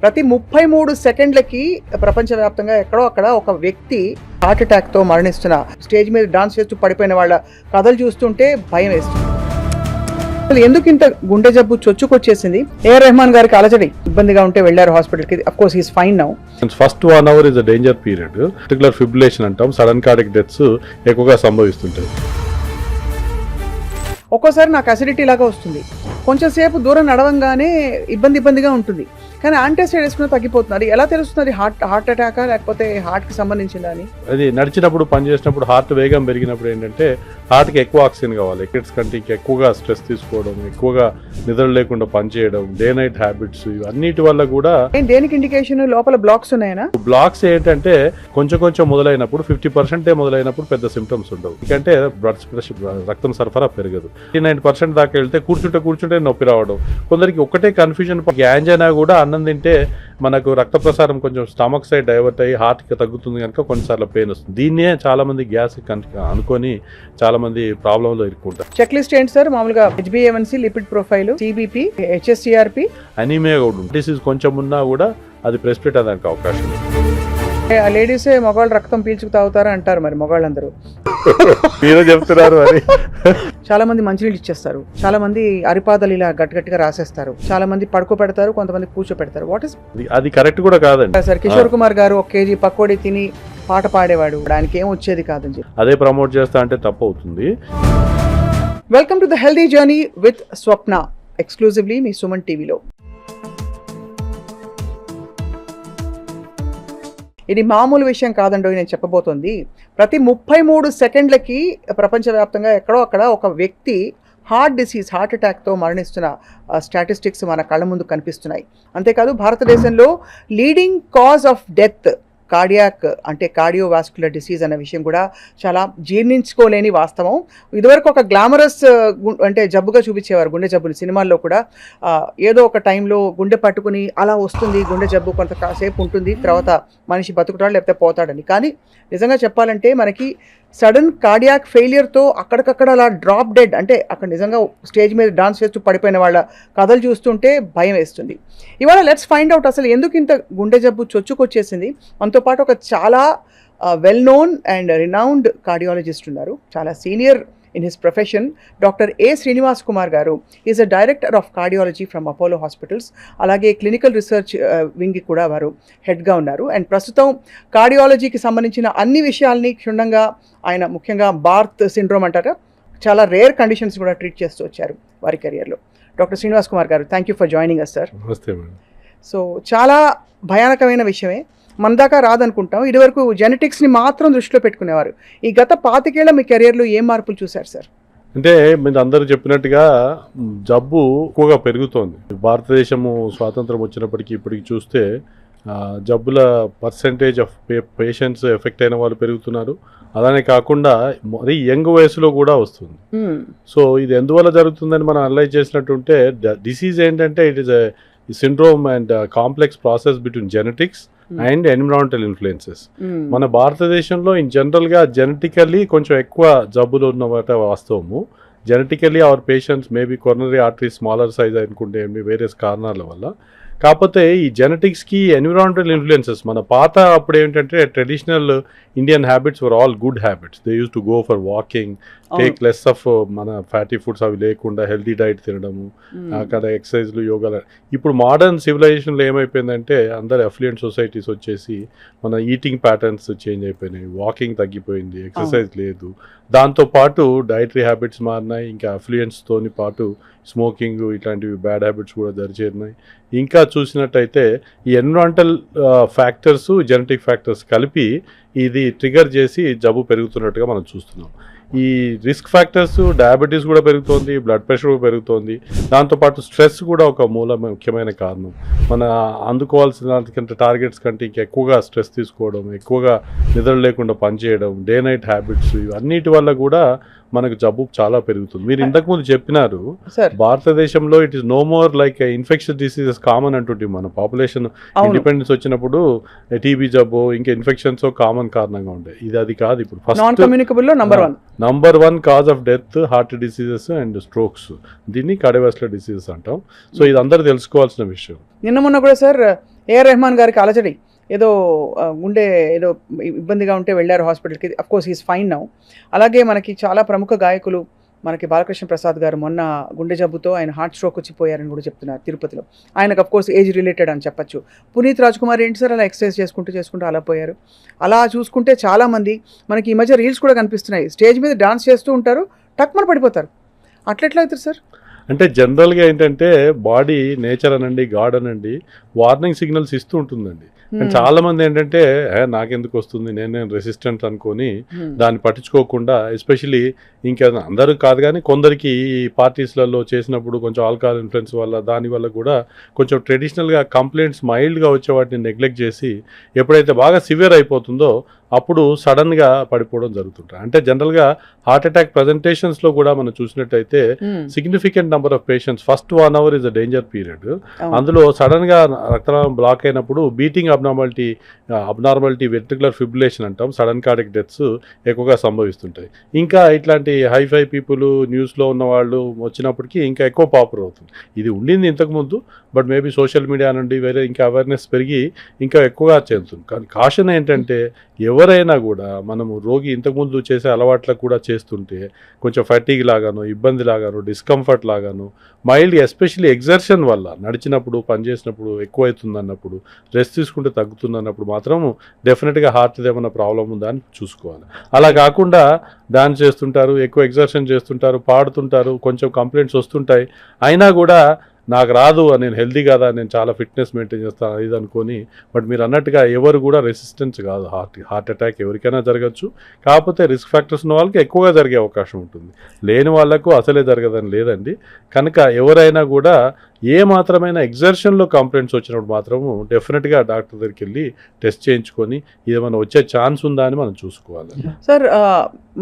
ప్రతి 33 సెకండ్లకి ప్రపంచవ్యాప్తంగా ఎక్కడో అక్కడ ఒక వ్యక్తి హార్ట్ అటాక్తో మరణిస్తున్న, స్టేజ్ మీద డాన్స్ చేస్తూ పడిపోయిన వాళ్ళ కథలు చూస్తుంటే భయం వేస్తుంది. అసలు ఎందుకు ఇంత గుండె జబ్బు చొచ్చుకొచ్చేసింది? ఏఆర్ రెహమాన్ గారికి అలజడి, ఇబ్బందిగా ఉంటే వెళ్ళారు హాస్పిటల్కి. Of course he's fine now. First 1 hour is a danger period. Particular fibrillation అంటాం, సడన్ కార్డియక్ డెత్స్ ఎక్కువగా సంభవిస్తుంటాయి. ఒక్కోసారి నాకు అసిడిటీ లాగా వస్తుంది, కొంచెం సేపు దూరం నడవంగానే ఇబ్బందిగా ఉంటుంది, కానీ యాంటాసిడ్ వేసుకుని తగ్గిపోతున్నారు. ఎలా తెలుస్తుంది హార్ట్ అటాకా లేకపోతే హార్ట్కి సంబంధించిందా అని? అది నడిచినప్పుడు, పని చేసినప్పుడు హార్ట్ వేగం పెరిగినప్పుడు ఏంటంటే హార్ట్కి ఎక్కువ ఆక్సిజన్ కావాలి. కిడ్స్ కంటే ఎక్కువగా స్ట్రెస్ తీసుకోవడం, ఎక్కువగా నిద్ర లేకుండా పనిచేయడం, డే నైట్ హ్యాబిట్స్, ఇవన్నిటి వల్ల కూడా. దేనికి ఇండికేషన్? లోపల బ్లాక్స్ ఉన్నాయనా? బ్లాక్స్ ఏంటంటే కొంచెం మొదలైనప్పుడు 50% మొదలైనప్పుడు పెద్ద సిమ్టమ్స్ ఉండవు. ఎందుకంటే రక్తం సరఫరా పెరగదు. 99% దాకా వెళ్తే కూర్చుంటే నొప్పి రావడం. కొందరికి ఒకటే కన్ఫ్యూజన్, యాంజైనా కూడా అన్నం తింటే మనకు రక్త ప్రసారం కొంచెం స్టమక్ సైడ్ డైవర్ట్ అయ్యి హార్ట్కి తగ్గుతుంది కనుక కొన్నిసార్లు పెయిన్ వస్తుంది. దీన్నే చాలా మంది గ్యాస్ అనుకొని చాలా మంది ప్రాబ్లంలో ఇరుక్కుంటారు. చెక్ లిస్ట్ ఏంటి సార్? మామూలుగా HbA1c, lipid profile, CBP, HSCRP, anaemia కూడా ఉంటుంది. డిసీజ్ కొంచెం ఉన్నా కూడా అది ప్రెసిపిటేట్ అవ్వడానికి అవకాశం ఉంది. లేడీసే మగవాళ్ళు రక్తం పీల్చుకు తాగుతారా అంటారు, మరి మగవాళ్ళందరూ మీరే చెప్తున్నారు. మరి చాలా మంది మంచినీళ్ళు ఇచ్చేస్తారు, చాలా మంది అరిపాదలు ఇలా గట్టిగా రాసేస్తారు, చాలా మంది పడుకోబెడతారు, కొంతమంది కూర్చోపెడతారు. వాట్ ఇస్ అది కరెక్ట్ కూడా కాదండి సార్. కిషోర్ కుమార్ గారు 1 kg పకోడీ తిని పాట పాడేవాడు, దానికి ఏం వచ్చేది కాదని చెప్పి అదే ప్రమోట్ చేస్తా అంటే తప్పు అవుతుంది. Welcome to the healthy journey with Swapna, exclusively మీ సుమన్ టీవీలో. ఇది మామూలు విషయం కాదండో నేను చెప్పబోతోంది. ప్రతి 33 సెకండ్లకి ప్రపంచవ్యాప్తంగా ఎక్కడో అక్కడ ఒక వ్యక్తి హార్ట్ అటాక్తో మరణిస్తున్న స్టాటిస్టిక్స్ మన కళ్ళ ముందు కనిపిస్తున్నాయి. అంతేకాదు భారతదేశంలో leading cause of death cardiac అంటే కార్డియోవాస్కులర్ డిసీజ్ అనే విషయం కూడా చాలా జీర్ణించుకోలేని వాస్తవం. ఇదివరకు ఒక గ్లామరస్ అంటే జబ్బుగా చూపించేవారు గుండె జబ్బుని సినిమాల్లో కూడా. ఏదో ఒక టైంలో గుండె పట్టుకుని అలా వస్తుంది గుండె జబ్బు, కొంతసేపు ఉంటుంది, తర్వాత మనిషి బతుకుతాడు లేకపోతే పోతాడని. కానీ నిజంగా చెప్పాలంటే మనకి సడన్ కార్డియాక్ ఫెయిలియర్తో అక్కడికక్కడ అలా డ్రాప్ డెడ్, అంటే అక్కడ నిజంగా స్టేజ్ మీద డాన్స్ చేస్తూ పడిపోయిన వాళ్ళ కథలు చూస్తుంటే భయం వేస్తుంది. ఇవాళ లెట్స్ ఫైండ్ అవుట్ అసలు ఎందుకు ఇంత గుండె జబ్బు చొచ్చుకొచ్చేసింది. మనతో పాటు ఒక చాలా well known and renowned cardiologist ఉన్నారు, చాలా senior in his profession. Doctor A. Srinivas Kumar garu is a director of cardiology from Apollo hospitals. అలాగే క్లినికల్ రీసెర్చ్ వింగ్కి కూడా వారు హెడ్గా ఉన్నారు. అండ్ ప్రస్తుతం కార్డియాలజీకి సంబంధించిన అన్ని విషయాల్ని క్షుణ్ణంగా ఆయన, ముఖ్యంగా బార్త్ సిండ్రోమ్ అంటారా, చాలా రేర్ కండిషన్స్ కూడా ట్రీట్ చేస్తూ వచ్చారు వారి కెరియర్లో. Doctor Srinivas Kumar garu, thank you for joining us sir. Namaste madam. So చాలా భయానకమైన విషయమే, మన దాకా రాదనుకుంటాం. ఇదివరకు జెనెటిక్స్ని మాత్రం దృష్టిలో పెట్టుకునేవారు. ఈ గత 25 ఏళ్ల మీ కెరియర్లో ఏం మార్పులు చూశారు సార్? అంటే మీరు అందరూ చెప్పినట్టుగా జబ్బు ఎక్కువగా పెరుగుతోంది. భారతదేశము స్వాతంత్రం వచ్చినప్పటికీ ఇప్పటికి చూస్తే జబ్బుల పర్సెంటేజ్ ఆఫ్ పేషెంట్స్ ఎఫెక్ట్ అయిన వాళ్ళు పెరుగుతున్నారు. అలానే కాకుండా మరీ యంగ్ వయసులో కూడా వస్తుంది. సో ఇది ఎందువల్ల జరుగుతుందని మనం అనలైజ్ చేసినట్టుంటే డిసీజ్ ఏంటంటే it is a syndrome and complex process between genetics and environmental influences. మన భారతదేశంలో ఇన్ జనరల్గా జెనెటికల్లీ కొంచెం ఎక్కువ జబ్బులు ఉన్నమాట వాస్తవము. Genetically our patients maybe coronary artery smaller size అనుకుంటే వేరియస్ కారణాల వల్ల. కాకపోతే ఈ జెనెటిక్స్కి ఎన్విరాన్మెంటల్ ఇన్ఫ్లుయెన్సెస్, మన పాత అప్పుడు ఏంటంటే traditional Indian habits were all good habits. They use to go for walking, take less of మన ఫ్యాటీ ఫుడ్స్ అవి లేకుండా హెల్తీ డైట్ తినడము, అక్కడ ఎక్సర్సైజ్లు, యోగాలు. ఇప్పుడు మోడర్న్ సివిలైజేషన్లో ఏమైపోయిందంటే అందరు అఫ్లుయెంట్ సొసైటీస్ వచ్చేసి మన ఈటింగ్ ప్యాటర్న్స్ చేంజ్ అయిపోయినాయి, వాకింగ్ తగ్గిపోయింది, ఎక్సర్సైజ్ లేదు. దాంతోపాటు డైటరీ హ్యాబిట్స్ మారినాయి, ఇంకా అఫ్లుయెంట్స్తోని పాటు స్మోకింగ్ ఇట్లాంటివి బ్యాడ్ హ్యాబిట్స్ కూడా దరిచేరినాయి. ఇంకా చూసినట్టయితే ఈ ఎన్విరాన్మెంటల్ ఫ్యాక్టర్స్, జెనెటిక్ ఫ్యాక్టర్స్ కలిపి ఇది ట్రిగర్ చేసి జబ్బు పెరుగుతున్నట్టుగా మనం చూస్తున్నాం. ఈ రిస్క్ ఫ్యాక్టర్స్, డయాబెటీస్ కూడా పెరుగుతోంది, బ్లడ్ ప్రెషర్ కూడా పెరుగుతోంది. దాంతోపాటు స్ట్రెస్ కూడా ఒక ముఖ్యమైన కారణం. మన అందుకోవాల్సిన దానికంటే టార్గెట్స్ కంటే ఇంకా ఎక్కువగా స్ట్రెస్ తీసుకోవడం, ఎక్కువగా నిద్ర లేకుండా పనిచేయడం, డే నైట్ హ్యాబిట్స్, ఇవన్నిటి వల్ల కూడా మనకు జబ్బు చాలా పెరుగుతుంది. మీరు ఇంతకుముందు చెప్పినారు భారతదేశంలో it is no more like infection diseases common అంటుంటే. మన పాపులేషన్ ఇండిపెండెన్స్ వచ్చినప్పుడు టీబీ జబ్బు ఇంకా ఇన్ఫెక్షన్స్ కామన్ కారణంగా ఉండే. ఇది అది కాదు. ఇప్పుడు first number 1 cause of death heart diseases and strokes. దీన్ని కార్డియోవాస్కులర్ డిసీజెస్ అంటాం. సో ఇది అందరూ తెలుసుకోవాల్సిన విషయం. నిన్న మొన్న కూడా సార్ ఏఆర్ రెహమాన్ గారికి అలజడి, ఏదో గుండె ఏదో ఇబ్బందిగా ఉంటే వెళ్ళారు హాస్పిటల్కి. Of course is fine now. అలాగే మనకి చాలా ప్రముఖ గాయకులు, మనకి బాలకృష్ణ ప్రసాద్ గారు మొన్న గుండె జబ్బుతో ఆయన హార్ట్ స్ట్రోక్ వచ్చి పోయారని కూడా చెప్తున్నారు తిరుపతిలో. ఆయనకు అఫ్కోర్స్ ఏజ్ రిలేటెడ్ అని చెప్పచ్చు. పునీత్ రాజ్ కుమార్ ఏంటి సార్ అలా ఎక్సర్సైజ్ చేసుకుంటూ అలా పోయారు. అలా చూసుకుంటే చాలామంది మనకి ఈ మధ్య రీల్స్ కూడా కనిపిస్తున్నాయి, స్టేజ్ మీద డాన్స్ చేస్తూ ఉంటారు, టక్మన పడిపోతారు. అట్లెట్లా అవుతారు సార్? అంటే జనరల్గా ఏంటంటే బాడీ నేచర్ అనండి, గాడ్ అనండి, వార్నింగ్ సిగ్నల్స్ ఇస్తూ ఉంటుందండి. కానీ చాలా మంది ఏంటంటే నాకెందుకు వస్తుంది, నేను రెసిస్టెంట్ అనుకొని దాన్ని పట్టించుకోకుండా, ఎస్పెషలీ ఇంకా అందరూ కాదు కానీ కొందరికి ఈ పార్టీస్లలో చేసినప్పుడు కొంచెం ఆల్కహాల్ ఇన్ఫ్లుయెన్స్ వల్ల దానివల్ల కూడా కొంచెం ట్రెడిషనల్గా కంప్లైంట్స్ మైల్డ్గా వచ్చే వాటిని నెగ్లెక్ట్ చేసి ఎప్పుడైతే బాగా సివియర్ అయిపోతుందో అప్పుడు సడన్గా పడిపోవడం జరుగుతుంటాయి. అంటే జనరల్గా హార్ట్ అటాక్ ప్రజెంటేషన్స్లో కూడా మనం చూసినట్టయితే significant number of patients first 1 hour is a danger period. అందులో సడన్గా రక్తనాళం బ్లాక్ అయినప్పుడు బీటింగ్ అబ్నార్మాలిటీ వెంట్రికులర్ ఫిబ్రిలేషన్ అంటాం, సడన్ కార్డియక్ డెత్స్ ఎక్కువగా సంభవిస్తుంటాయి. ఇంకా ఇట్లాంటి హైఫై పీపుల్ న్యూస్లో ఉన్న వాళ్ళు వచ్చినప్పటికీ ఇంకా ఎక్కువ పాపులర్ అవుతుంది. ఇది ఉండింది ఇంతకుముందు, బట్ మేబీ సోషల్ మీడియా నుండి వేరే ఇంకా అవేర్నెస్ పెరిగి ఇంకా ఎక్కువగా చెందుతుంది. కానీ కాషన్ ఏంటంటే ఎవరైనా కూడా మనము రోగి ఇంతకుముందు చేసే అలవాట్లకు కూడా చేస్తుంటే కొంచెం ఫటీగ్ లాగాను, ఇబ్బంది లాగాను, డిస్కంఫర్ట్ లాగాను, మైల్డ్ ఎస్పెషల్లీ ఎగ్జర్షన్ వల్ల నడిచినప్పుడు పనిచేసినప్పుడు ఎక్కువ అవుతుంది అన్నప్పుడు, రెస్ట్ తీసుకుంటే తగ్గుతుంది అన్నప్పుడు మాత్రం డెఫినెట్గా హార్ట్ ఏమైనా ప్రాబ్లం ఉందా అని చూసుకోవాలి. అలా కాకుండా డాన్స్ చేస్తుంటారు, ఎక్కువ ఎగ్జర్షన్ చేస్తుంటారు, పాడుతుంటారు, కొంచెం కంప్లైంట్స్ వస్తుంటాయి, అయినా కూడా నాకు రాదు, నేను హెల్తీ కాదా, నేను చాలా ఫిట్నెస్ మెయింటైన్ చేస్తాను ఇది అనుకొని, బట్ మీరు అన్నట్టుగా ఎవరు కూడా రెసిస్టెన్స్ కాదు. హార్ట్ అటాక్ ఎవరికైనా జరగచ్చు, కాకపోతే రిస్క్ ఫ్యాక్టర్స్ ఉన్న వాళ్ళకి ఎక్కువగా జరిగే అవకాశం ఉంటుంది, లేని వాళ్ళకు అసలే జరగదని లేదండి. కనుక ఎవరైనా కూడా ఏ మాత్రమైనా ఎగ్జర్షన్లో కంప్లైంట్స్ వచ్చినప్పుడు మాత్రము డెఫినెట్గా డాక్టర్ దగ్గరికి వెళ్ళి టెస్ట్ చేయించుకొని ఏమైనా వచ్చే ఛాన్స్ ఉందా అని మనం చూసుకోవాలి. సార్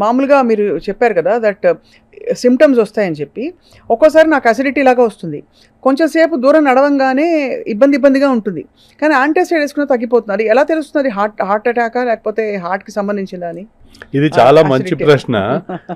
మామూలుగా మీరు చెప్పారు కదా దట్ సిమ్టమ్స్ వస్తాయని చెప్పి, ఒక్కోసారి నాకు అసిడిటీ లాగా వస్తుంది, కొంచెం సేపు దూరం నడవంగానే ఇబ్బందిగా ఉంటుంది, కానీ యాంటాసిడ్ వేసుకున్న తగ్గిపోతుంది. అది ఎలా తెలుస్తుంది? హార్ట్ అటాకా లేకపోతే హార్ట్కి సంబంధించిందా అని? ఇది చాలా మంచి ప్రశ్న.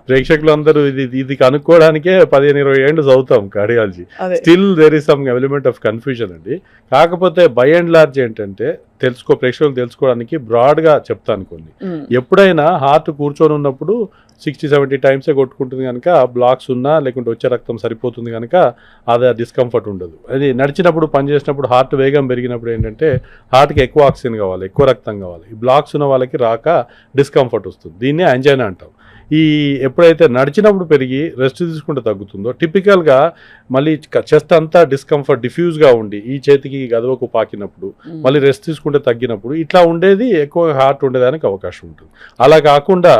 ప్రేక్షకులందరూ ఇది కనుక్కోవడానికే 15-20 ఏళ్ళు చదువుతాం cardiology. Still there is some element of confusion అండి. కాకపోతే బై అండ్ లార్జ్ ఏంటంటే ప్రేక్షకులు తెలుసుకోవడానికి బ్రాడ్గా చెప్తాను కొన్ని. ఎప్పుడైనా హార్ట్ కూర్చొని ఉన్నప్పుడు 60-70 టైమ్సే కొట్టుకుంటుంది కనుక బ్లాక్స్ ఉన్నా లేకుంటే వచ్చే రక్తం సరిపోతుంది కనుక అది డిస్కంఫర్ట్ ఉండదు. అది నడిచినప్పుడు పనిచేసినప్పుడు హార్ట్ వేగం పెరిగినప్పుడు ఏంటంటే హార్ట్కి ఎక్కువ ఆక్సిజన్ కావాలి, ఎక్కువ రక్తం కావాలి, ఈ బ్లాక్స్ ఉన్న వాళ్ళకి రాక డిస్కంఫర్ట్ వస్తుంది. దీన్నే యాంజైనా అంటాం. ఈ ఎప్పుడైతే నడిచినప్పుడు పెరిగి రెస్ట్ తీసుకుంటే తగ్గుతుందో టిపికల్గా మళ్ళీ చెస్ట్ అంతా డిస్కంఫర్ట్ డిఫ్యూజ్గా ఉండి ఈ చేతికి గదవకు పాకినప్పుడు మళ్ళీ రెస్ట్ తీసుకుంటే తగ్గినప్పుడు ఇట్లా ఉండేది ఎక్కువ హార్ట్ ఉండేదానికి అవకాశం ఉంటుంది. అలా కాకుండా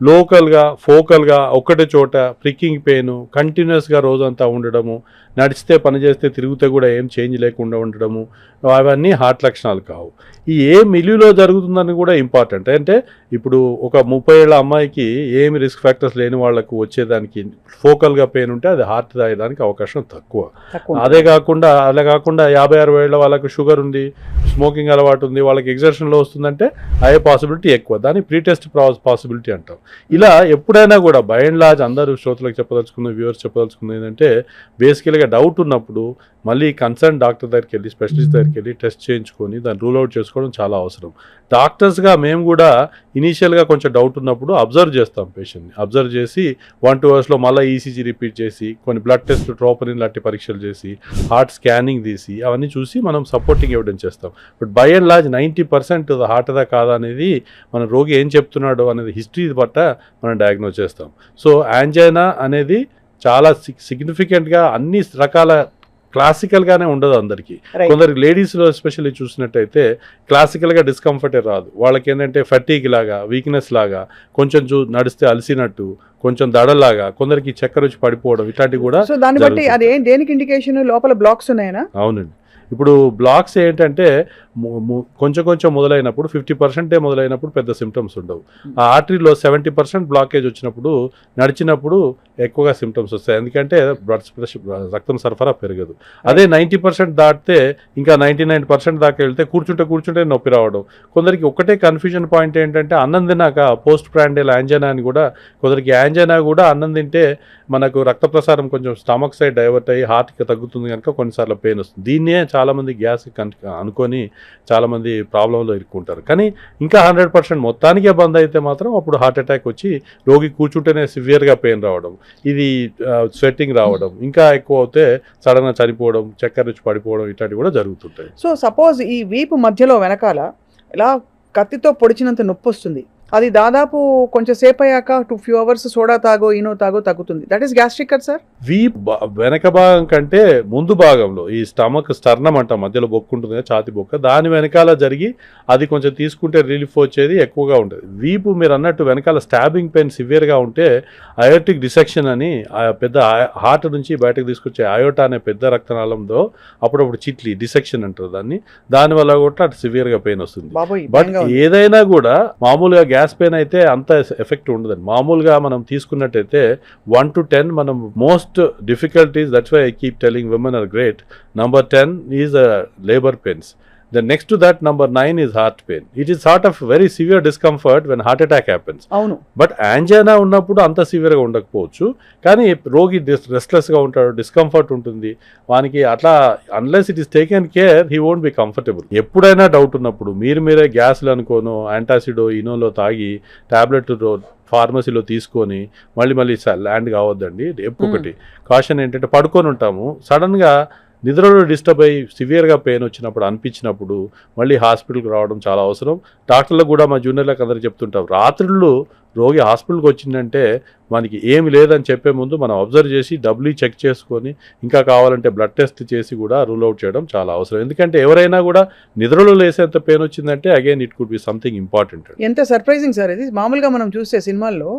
లోకల్గా ఫోకల్గా ఒకటే చోట ప్రికింగ్ పెయిన్ కంటిన్యూస్గా రోజంతా ఉండడము, నడిస్తే పని చేస్తే తిరిగితే కూడా ఏం చేంజ్ లేకుండా ఉండడము, అవన్నీ హార్ట్ లక్షణాలు కావు. ఈ ఏ మిల్యూలో జరుగుతుందని కూడా ఇంపార్టెంట్. అంటే ఇప్పుడు ఒక 30 ఏళ్ల అమ్మాయికి ఏమి రిస్క్ ఫ్యాక్టర్స్ లేని వాళ్ళకు వచ్చేదానికి ఫోకల్గా పెయిన్ ఉంటే అది హార్ట్ రాయడానికి అవకాశం తక్కువ. అలా కాకుండా 50-60 ఏళ్ల వాళ్ళకు షుగర్ ఉంది, స్మోకింగ్ అలవాటు ఉంది, వాళ్ళకి ఎగ్జర్షన్లో వస్తుందంటే అయ్యే పాసిబిలిటీ ఎక్కువ. దాన్ని ప్రీ టెస్ట్ పాసిబిలిటీ అంటాం. ఇలా ఎప్పుడైనా కూడా బై అండ్ లార్జ్ అందరూ శ్రోతలకు చెప్పదలుచుకున్న వ్యూవర్స్ చెప్పదలుచుకున్నది ఏంటంటే బేసికల్గా డౌట్ ఉన్నప్పుడు మళ్ళీ కన్సర్న్ డాక్టర్ దగ్గరికి వెళ్ళి స్పెషలిస్ట్ దగ్గరికి వెళ్ళి టెస్ట్ చేయించుకొని దాన్ని రూల్ అవుట్ చేసుకోవడం చాలా అవసరం. డాక్టర్స్గా మేము కూడా ఇనీషియల్గా కొంచెం డౌట్ ఉన్నప్పుడు అబ్జర్వ్ చేస్తాం పేషెంట్ని. అబ్జర్వ్ చేసి 1-2 అవర్స్లో మళ్ళీ ఈసీజీ రిపీట్ చేసి కొన్ని బ్లడ్ టెస్ట్ ట్రోపనిన్ లాంటి పరీక్షలు చేసి హార్ట్ స్కానింగ్ తీసి అవన్నీ చూసి మనం సపోర్టింగ్ ఎవిడెన్స్ చేస్తాం. But by and large 90% heart అదా కాదా అనేది మన రోగి ఏం చెప్తున్నాడో అనేది హిస్టరీ బట్ట మనం డయాగ్నోస్ చేస్తాం. సో యాంజైనా అనేది చాలా సిగ్నిఫికెంట్గా అన్ని రకాల క్లాసికల్గానే ఉండదు అందరికీ. కొందరికి లేడీస్లో ఎస్పెషల్లీ చూసినట్టయితే క్లాసికల్గా డిస్కంఫర్టే రాదు. వాళ్ళకి ఏంటంటే ఫటీగ్ లాగా, వీక్నెస్ లాగా, కొంచెం నడిస్తే అలసినట్టు, కొంచెం దడలాగా, కొందరికి చక్కెర వచ్చి పడిపోవడం ఇట్లాంటివి కూడా. సో దాన్ని బట్టి అది దేనికి ఇండికేషన్? లోపల బ్లాక్స్ ఉన్నాయనా? అవునండి. ఇప్పుడు బ్లాక్స్ ఏంటంటే కొంచెం మొదలైనప్పుడు 50% మొదలైనప్పుడు పెద్ద సిమ్టమ్స్ ఉండవు. ఆ ఆర్టరీలో 70% బ్లాకేజ్ వచ్చినప్పుడు నడిచినప్పుడు ఎక్కువగా సిమ్టమ్స్ వస్తాయి. ఎందుకంటే రక్తం సరఫరా పెరగదు. అదే 90% దాటితే ఇంకా 99% దాకా వెళ్తే కూర్చుంటే నొప్పి రావడం. కొందరికి ఒకటే కన్ఫ్యూజన్ పాయింట్ ఏంటంటే అన్నం తిన్నాక పోస్ట్ ప్రాండియల్ యాంజైనా అని కూడా, కొందరికి యాంజైనా కూడా అన్నం తింటే మనకు రక్త ప్రసారం కొంచెం స్టమక్ సైడ్ డైవర్ట్ అయ్యి హార్ట్కి తగ్గుతుంది కనుక కొన్నిసార్లు పెయిన్ వస్తుంది. దీన్నే చాలామంది గ్యాస్ అనుకొని చాలామంది ప్రాబ్లంలో ఇరుక్కుంటారు. కానీ ఇంకా 100% మొత్తానికే బంద్ అయితే మాత్రం అప్పుడు హార్ట్ అటాక్ వచ్చి రోగి కూర్చుంటేనే సివియర్గా పెయిన్ రావడం, ఇది స్వెట్టింగ్ రావడం, ఇంకా ఎక్కువ అవుతే సడన్గా చనిపోవడం, చక్కెర వచ్చి పడిపోవడం ఇట్లాంటివి కూడా జరుగుతుంటాయి. సో సపోజ్ ఈ వీపు మధ్యలో వెనకాల ఇలా కత్తితో పొడిచినంత నొప్పి వస్తుంది, అది దాదాపు కొంచెం సేపు అయ్యాక 2 hours సోడా తాగో ఈనో తాగో తగ్గుతుంది. దట్ ఈస్ గ్యాస్ట్రిక్ కదా సార్? వెనక భాగం కంటే ముందు భాగంలో ఈ స్టర్నం అంట, మధ్యలో బొక్కు ఉంటుంది కదా, ఛాతి బొక్క, దాని వెనకాల జరిగి అది కొంచెం తీసుకుంటే రిలీఫ్ వచ్చేది ఎక్కువగా ఉంటుంది. వీపు మీరు అన్నట్టు వెనకాల స్టాబింగ్ పెయిన్ సివియర్గా ఉంటే అయోటిక్ డిసెక్షన్ అని పెద్ద హార్ట్ నుంచి బయటకు తీసుకొచ్చే అయోటా అనే పెద్ద రక్తనాళంలో అప్పుడప్పుడు చిట్లి డిసెక్షన్ అంటారు దాన్ని, దానివల్ల కూడా అటు సివియర్గా పెయిన్ వస్తుంది. బట్ ఏదైనా కూడా మామూలుగా గ్యాస్ పెయిన్ అయితే అంత ఎఫెక్ట్ ఉండదండి. మామూలుగా మనం తీసుకున్నట్టయితే 1 to 10 మనం most difficulties, that's why I keep telling women are great. Number 10 is labor pains. The next to that, number 9 is heart pain. It is sort of very severe discomfort when heart attack happens. అవును. But angina ఉన్నప్పుడు అంత సివియర్గా ఉండకపోవచ్చు, కానీ రోగి రెస్ట్లెస్గా ఉంటాడు, discomfort ఉంటుంది వానికి. అట్లా unless it is taken care he won't be comfortable. ఎప్పుడైనా డౌట్ ఉన్నప్పుడు మీరే గ్యాస్లు అనుకోను యాంటాసిడో ఇనోలో తాగి టాబ్లెట్ ఫార్మసీలో తీసుకొని మళ్ళీ ల్యాండ్ కావద్దండి. ఎప్పుడొకటి కాషన్ ఏంటంటే పడుకొని ఉంటాము, సడన్గా నిద్రలో డిస్టర్బ్ అయ్యి సివియర్గా పెయిన్ వచ్చినప్పుడు అనిపించినప్పుడు మళ్ళీ హాస్పిటల్కి రావడం చాలా అవసరం. డాక్టర్లకు కూడా మా జూనియర్లకు అందరూ చెప్తుంటాం, రాత్రుళ్ళు రోగి హాస్పిటల్కి వచ్చిందంటే మనకి ఏమి లేదని చెప్పే ముందు మనం అబ్జర్వ్ చేసి డబ్లీ చెక్ చేసుకొని ఇంకా కావాలంటే బ్లడ్ టెస్ట్ చేసి కూడా రూల్ అవుట్ చేయడం చాలా అవసరం. ఎందుకంటే ఎవరైనా కూడా నిద్రలో లేసేంత పెయిన్ వచ్చిందంటే again it could be something important. ఎంత సర్ప్రైజింగ్ సార్ ఇది. మామూలుగా మనం చూస్తే సినిమాల్లో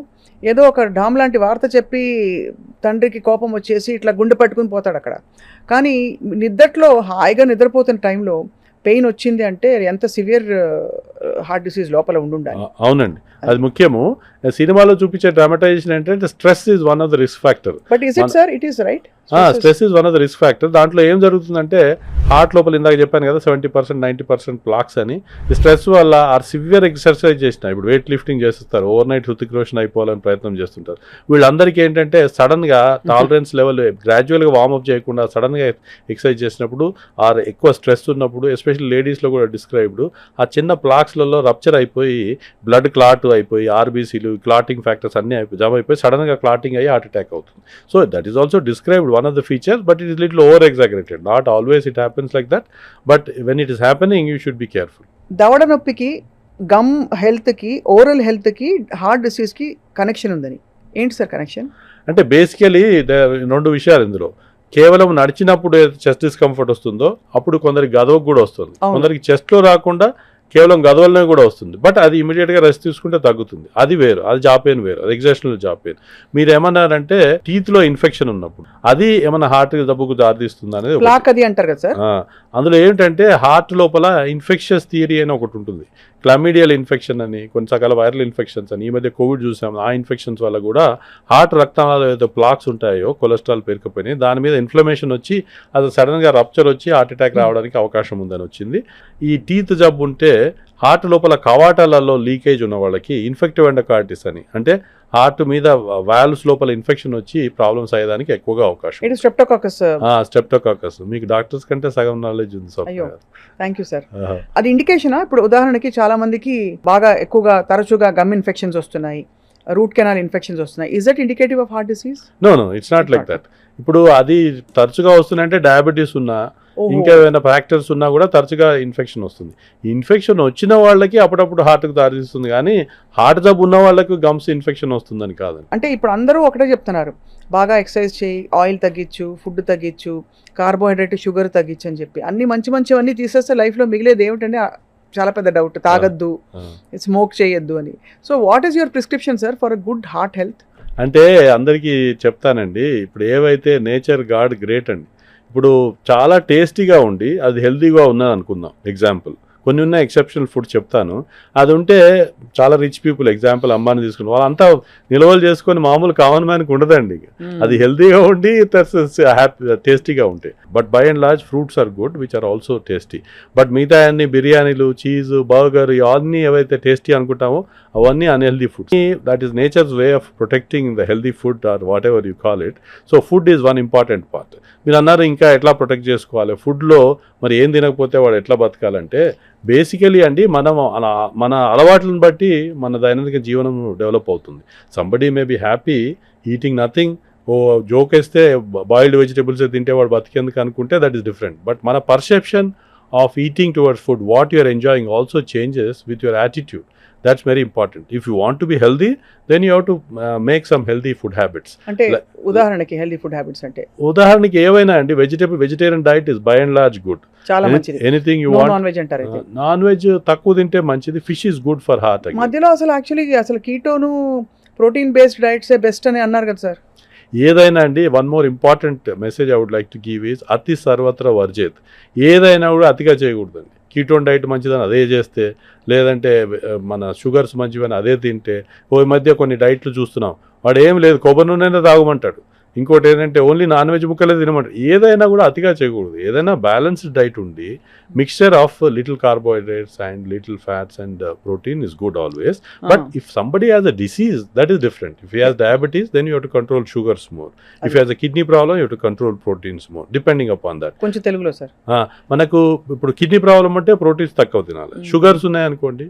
ఏదో ఒక డామ్ లాంటి వార్త చెప్పి తండ్రికి కోపం వచ్చేసి ఇట్లా గుండె పట్టుకుని పోతాడు అక్కడ, కానీ నిద్దట్లో హాయిగా నిద్రపోతున్న టైంలో పెయిన్ వచ్చింది అంటే ఎంత సివియర్ హార్ట్ డిసీజ్ లోపల ఉండాలి. అవునండి, అది ముఖ్యము. సినిమాలో చూపించే డ్రామటైజేషన్ ఏంటంటే stress is one of the risk factor. But is it sir? It is right. Stress is one of the risk factor. దాంట్లో ఏం జరుగుతుందంటే హార్ట్ లోపల ఇందాక చెప్పాను కదా 70% 90% ప్లాక్స్ అని. ఈ స్ట్రెస్ వల్ల ఆర్ సివియర్ ఎక్సర్సైజ్ చేసిన, ఇప్పుడు వెయిట్ లిఫ్టింగ్ చేస్తారు, ఓవర్ నైట్ హృతిక్ రోషన్ అయిపోవాలని ప్రయత్నం చేస్తుంటారు. వీళ్ళందరికీ ఏంటంటే సడన్గా టాలరెన్స్ లెవెల్ గ్రాడ్యువల్గా వార్మప్ చేయకుండా సడన్గా ఎక్సర్సైజ్ చేసినప్పుడు ఆర్ ఎక్కువ స్ట్రెస్ ఉన్నప్పుడు, ఎస్పెషల్లీ లేడీస్లో కూడా డిస్క్రైబ్డ్, ఆ చిన్న ప్లాక్స్లలో రప్చర్ అయిపోయి బ్లడ్ క్లాట్ అయిపోయి ఆర్బీసీలు క్లాటింగ్ ఫ్యాక్టర్స్ అన్నీ జమ అయిపోయి సడన్గా క్లాటింగ్ అయ్యి హార్ట్ అటాక్ అవుతుంది. So that is also described one of the features, but it is little over exaggerated. Not always it happens like that, but when it is happening you should be careful. దవడ నొప్పికి, gum హెల్త్కి, oral హెల్త్కి, heart డిసీజ్కి connection ఉందని ఏంటి sir connection? అంటే basically 2 విషయాలు ఇందులో. కేవలం నడిచినప్పుడు చెస్ట్ డిస్కంఫర్ట్ వస్తుందో అప్పుడు కొందరికి గదవకు కూడా వస్తుంది, కొందరికి చెస్ట్లో రాకుండా కేవలం గదవలనే కూడా వస్తుంది. బట్ అది ఇమీడియట్గా రెస్ట్ తీసుకుంటే తగ్గుతుంది, అది వేరు. అది జా పెయిన్ వేరు, అది ఎగ్జాషనల్ జా పెయిన్. మీరు ఏమన్నారంటే టీత్లో ఇన్ఫెక్షన్ ఉన్నప్పుడు అది ఏమన్నా హార్ట్ జబ్బుకు దారితీస్తుంది అనేది అది అంటారు కదా సార్. అందులో ఏంటంటే హార్ట్ లోపల ఇన్ఫెక్షన్స్ థియరీ అని ఒకటి ఉంటుంది, క్లమిడియల్ ఇన్ఫెక్షన్ అని, కొన్నిసార్లు వైరల్ ఇన్ఫెక్షన్స్ అని. ఈ మధ్య కోవిడ్ చూసాం, ఆ ఇన్ఫెక్షన్స్ వల్ల కూడా హార్ట్ రక్తనాళాలు ఏదైతే ప్లాక్స్ ఉంటాయో కొలెస్ట్రాల్ పేరుకుపోయినాయి, దాని మీద ఇన్ఫ్లమేషన్ వచ్చి అది సడన్గా రప్చర్ వచ్చి హార్ట్ అటాక్ రావడానికి అవకాశం ఉందని వచ్చింది. ఈ టీత్ జబ్బు ఉంటే హార్ట్ లోపల కవాటాలలో లీకేజ్ ఉన్న వాళ్ళకి ఇన్ఫెక్టివ్ ఎండోకార్డిటిస్ అని, అంటే హార్ట్ మీద వాల్వ్స్ లోపల ఇన్ఫెక్షన్ వచ్చి ప్రాబ్లమ్స్ అయ్యేదానికి ఎక్కువగా అవకాశం. స్ట్రెప్టోకాకస్. మీకు డాక్టర్స్ కంటే సగం నాలెడ్జ్ ఉంది సార్. Thank you sir. అది ఇండికేషనా? ఇప్పుడు ఉదాహరణకి చాలా మందికి బాగా ఎక్కువగా తరచుగా గమ్ ఇన్ఫెక్షన్స్ వస్తున్నాయి, రూట్ కెనాల్ ఇన్ఫెక్షన్స్ వస్తున్నాయి. Is that indicative of heart disease? No, it's not like that. ఇప్పుడు అది తరచుగా వస్తున్నాయంటే డయాబెటీస్ ఉన్నా, ఇంకా ఏమైనా ఫ్యాక్టర్స్ ఉన్నా కూడా తరచుగా ఇన్ఫెక్షన్ వస్తుంది. ఇన్ఫెక్షన్ వచ్చిన వాళ్ళకి అప్పుడప్పుడు హార్ట్కి దారితీస్తుంది, కానీ హార్ట్ జబ్బు ఉన్న వాళ్ళకి గమ్స్ ఇన్ఫెక్షన్ వస్తుందని కాదు. అంటే ఇప్పుడు అందరూ ఒకటే చెప్తున్నారు, బాగా ఎక్సర్సైజ్ చేయి, ఆయిల్ తగ్గించు, ఫుడ్ తగ్గించు, కార్బోహైడ్రేట్, షుగర్ తగ్గించు అని చెప్పి అన్ని మంచివన్నీ తీసేస్తే లైఫ్లో మిగిలేది ఏమిటంటే చాలా పెద్ద డౌట్, తాగద్దు, స్మోక్ చేయొద్దు అని. So what is your prescription sir for a good heart health? అంటే అందరికీ చెప్తానండి, ఇప్పుడు ఏవైతే నేచర్ గాడ్ గ్రేట్ అండి. ఇప్పుడు చాలా టేస్టీగా ఉండి అది హెల్తీగా ఉన్నది అనుకుందాం. ఎగ్జాంపుల్ కొన్ని ఉన్న ఎక్సెప్షనల్ ఫుడ్ చెప్తాను. అది ఉంటే చాలా రిచ్ పీపుల్, ఎగ్జాంపుల్ అంబానీ తీసుకుని వాళ్ళంతా నిల్వలు చేసుకొని మామూలు కామన్ మ్యాన్కి ఉండదండి. అది హెల్తీగా ఉండి హ్యాపీ టేస్టీగా ఉంటాయి. But by and large fruits are good which are also tasty. But మిగతా అన్ని బిర్యానీలు, చీజ్, బర్గర్ ఇవన్నీ ఏవైతే టేస్టీ అనుకుంటామో అవన్నీ unhealthy foods. That is nature's way of protecting the healthy food or whatever you call it. So food is one important part. మీరు అన్నారు ఇంకా ఎట్లా ప్రొటెక్ట్ చేసుకోవాలి ఫుడ్లో, మరి ఏం తినకపోతే వాడు ఎట్లా బతకాలంటే బేసికలీ అండి మన అలవాట్లను బట్టి మన దైనందిక జీవనం డెవలప్ అవుతుంది. Somebody may be happy eating nothing, ఓ జోక్ వేస్తే బాయిల్డ్ వెజిటేబుల్స్ తింటే వాడు బతికేందుకు అనుకుంటే దట్ ఈస్ డిఫరెంట్. బట్ మన perception of eating towards food, what you are enjoying also changes with your attitude. That's very important. If you want to be healthy, then you have to make some healthy food habits. అంటే ఉదాహరణకి healthy food habits అంటే ఉదాహరణకి ఏవైనా అండి, vegetarian diet is by and large good. చాలా మంచిది. Anything you want. Non veg అంటారు అయితే నాన్ వెజ్ తక్కువ తింటే మంచిది. Fish is good for heart. మధ్యలో అసలు యాక్చువల్లీ అసలు కీటోను ప్రోటీన్ బేస్డ్ డైట్స్ బెస్ట్ అని అన్నారు కదా సార్. ఏదైనా అండి, one more important message I would like to give is అతి సర్వత్ర వర్జేత్. ఏదైనా కూడా అతిగా చేయకూడదండి. కీటోన్ డైట్ మంచిదని అదే చేస్తే, లేదంటే మన షుగర్స్ మంచివని అదే తింటే, ఓ మధ్య కొన్ని డైట్లు చూస్తున్నాం, వాడు ఏం లేదు కొబ్బరి నూనె తాగమంటాడు, ఇంకోటి ఏంటంటే ఓన్లీ నాన్ వెజ్ ముక్కలే తినమంటారు. ఏదైనా కూడా అతిగా చేయకూడదు. ఏదైనా బ్యాలెన్స్డ్ డైట్ ఉండి mixture of little carbohydrates and little fats and protein is good always. But if somebody has a disease that is different. If he has diabetes then you have to control sugars more. If has a kidney problem you have to control proteins more depending upon that. కొంచెం తెలుగులో sir, మనకు ఇప్పుడు kidney problem అంటే proteins తక్కువ తినాలి. Sugars ఉన్నాయనుకోండి,